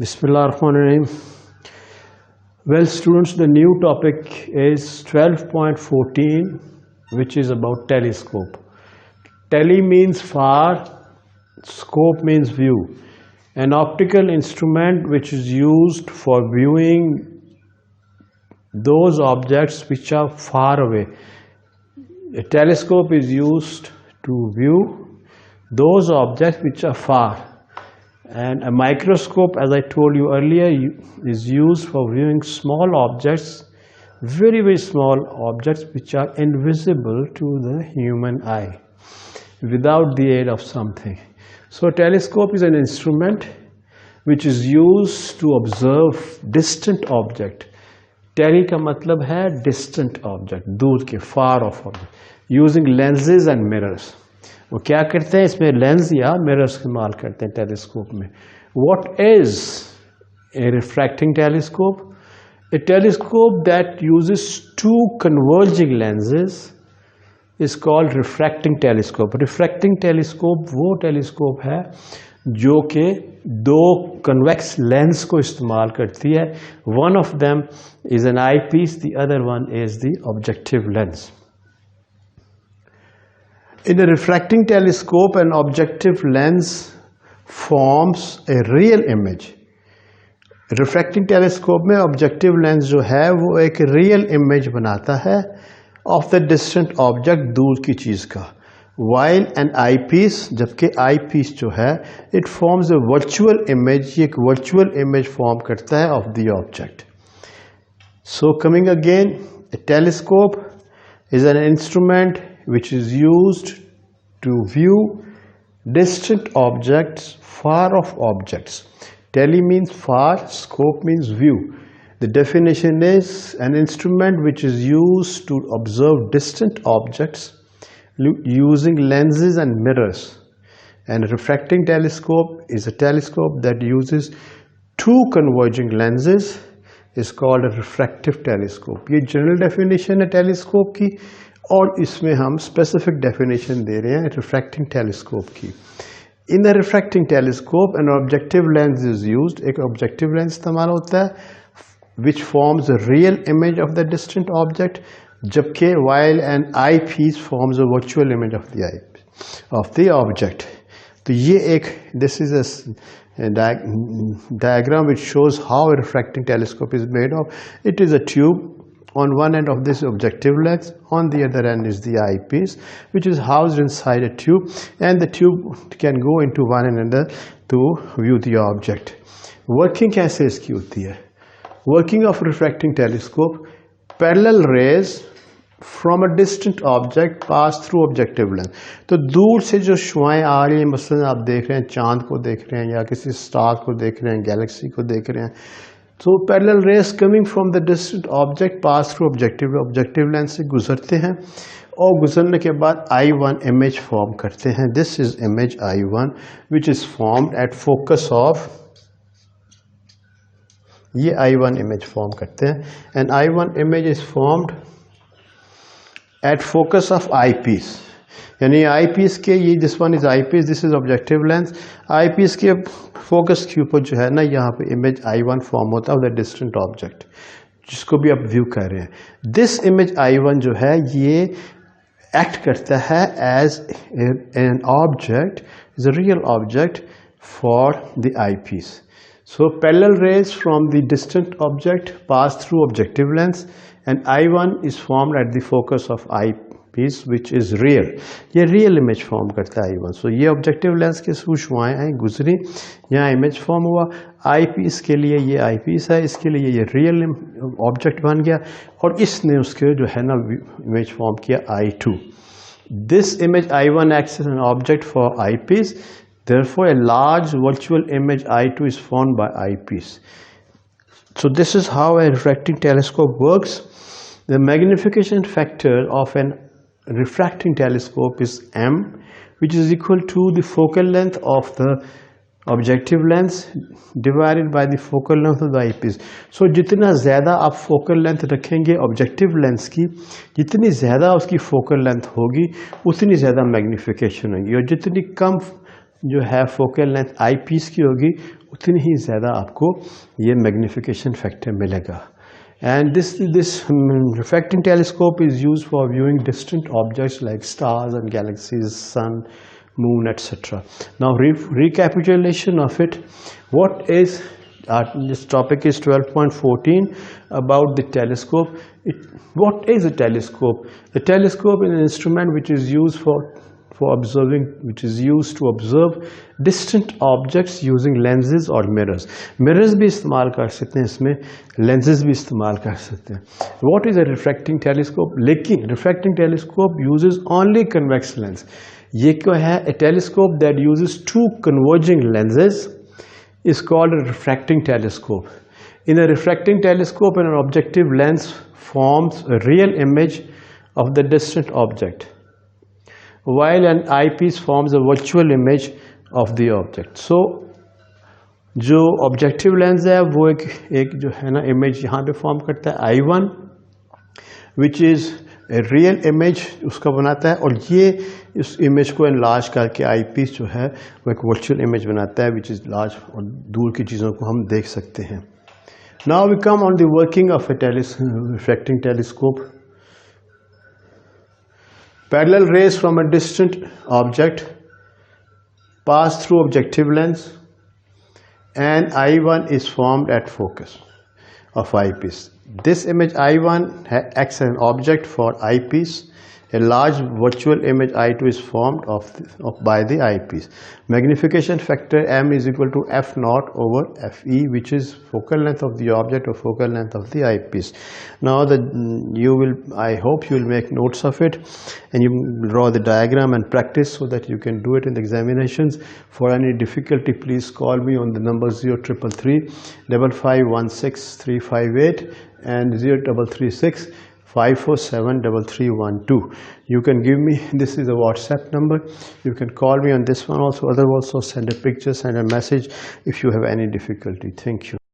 Bismillahirrahmanirrahim. Well, students, the new topic is 12.14, which is about telescope. Tele means far, scope means view. An optical instrument which is used for viewing those objects which are far away. A telescope is used to view those objects which are far. And a microscope, as I told you earlier, is used for viewing small objects, very, very small objects which are invisible to the human eye without the aid of something. So a telescope is an instrument which is used to observe distant object. Tele का मतलब है distant object, दूर के, far off object, using lenses and mirrors. वो क्या करते हैं, इसमें लेंस या मिरर इस्तेमाल करते हैं टेलीस्कोप में. What is a refracting telescope? A telescope that uses two converging lenses is called refracting telescope. Refracting telescope वो टेलीस्कोप है जो कि दो कन्वेक्स लेंस को इस्तेमाल करती है. One of them is an eyepiece, the other one is the objective lens. In a refracting telescope, an objective lens forms a real image. Refracting telescope में objective lens जो है वो एक real image बनाता है of the distant object, दूर की चीज़ का. While an eyepiece, जबकि eyepiece जो है it forms a virtual image, ये एक virtual image form करता है of the object. So coming again, a telescope is an instrument which is used to view distant objects, far off objects. Tele means far, scope means view. The definition is an instrument which is used to observe distant objects using lenses and mirrors. And a refracting telescope is a telescope that uses two converging lenses, is called a refractive telescope. ये general definition है telescope की, और इसमें हम specific definition दे रहे हैं refracting telescope की. In the refracting telescope an objective lens is used. एक ऑब्जेक्टिव लेंस इस्तेमाल होता है which forms a real image of the distant object, जबकि while an eyepiece forms a virtual image of the object. तो ये एक this is a diagram which shows how a refracting telescope is made of. It is a tube. On one end of this objective lens, on the other end is the eyepiece, which is housed inside a tube, and the tube can go into one another to view the object. Working कैसे इसकी होती है? Working of refracting telescope, parallel rays from a distant object pass through objective lens. तो दूर से जो शुआएं आ रही हैं, मसलन आप देख रहे हैं चांद को देख रहे हैं या किसी स्टार को देख रहे हैं, गैलेक्सी को देख रहे हैं, तो parallel rays coming from the distant object pass through objective lens से गुजरते हैं और गुजरने के बाद I1 इमेज फॉर्म करते हैं. This is image I1 which is formed at focus of, ये I1 इमेज फॉर्म करते हैं and I1 image is formed at focus of eyepiece. यानी आई पीस के, ये this one is eyepiece, this is objective lens. Eyepiece के focus के ऊपर जो है ना, यहाँ पे इमेज I1 फॉर्म होता है ऑफ द डिस्टेंट ऑब्जेक्ट जिसको भी आप व्यू कर रहे हैं. दिस इमेज I1 जो है ये एक्ट करता है as an object, is a real object for the eyepiece. So parallel rays from the distant object pass through objective lens and I1 is formed at the focus of eyepiece which is real. ये real image form करता है I1. सो ये objective lens के through शुआएं आई गुजरी, यहाँ इमेज फॉर्म हुआ. आई पीस के लिए ये आई पीस है, इसके लिए ये रियल ऑब्जेक्ट बन गया और इसने उसके जो है ना इमेज फॉर्म किया I2. This image I1 acts as an object for eyepiece. Therefore, a large virtual image I2 is formed by eyepiece. So this is how a refracting telescope works. The magnification factor of an refracting telescope is m, which is equal to the focal length of the objective lens divided by the focal length of the eyepiece. So जितना ज़्यादा आप focal length रखेंगे objective lens की, जितनी ज़्यादा उसकी focal length होगी उतनी ज़्यादा magnification होगी, और जितनी कम जो है फोकल लेंथ आई पीस की होगी उतनी ही ज़्यादा आपको ये मैग्नीफिकेशन फैक्टर मिलेगा. And this refracting telescope is used for viewing distant objects like stars and galaxies, sun, moon, etc. Now recapitulation of it. What is this topic is 12.14 about the telescope. What is a telescope? A telescope is an instrument which is used for observing, which is used to observe distant objects using lenses or mirrors. Mirrors भी इस्तेमाल कर सकते हैं इसमें, lenses भी इस्तेमाल कर सकते हैं. What is a refracting telescope? लेकिन refracting telescope uses only convex lens. ये क्या है? A telescope that uses two converging lenses is called a refracting telescope. In a refracting telescope, an objective lens forms a real image of the distant object, while an eyepiece forms a virtual image of the object. So जो objective lens है वो एक जो है ना image यहाँ पे form करता है I1 which is real image उसका बनाता है, और ये इस इमेज को एनलार्ज करके आई पीस जो है वो एक वर्चुअल इमेज बनाता है विच इज़ लार्ज, और दूर की चीज़ों को हम देख सकते हैं. Now we come on the working of a refracting telescope. Parallel rays from a distant object pass through objective lens, and I1 is formed at focus of eyepiece. This image I1 acts as an object for eyepiece. A large virtual image I2 is formed by the eyepiece. Magnification factor M is equal to F naught over Fe, which is focal length of the object or focal length of the eyepiece. Now I hope you will make notes of it, and you draw the diagram and practice so that you can do it in the examinations. For any difficulty, please call me on the number 0333 5516 358 and 0336 547 3312. You can give me, this is a WhatsApp number, you can call me on this one also, other also send a picture, send a message if you have any difficulty. Thank you.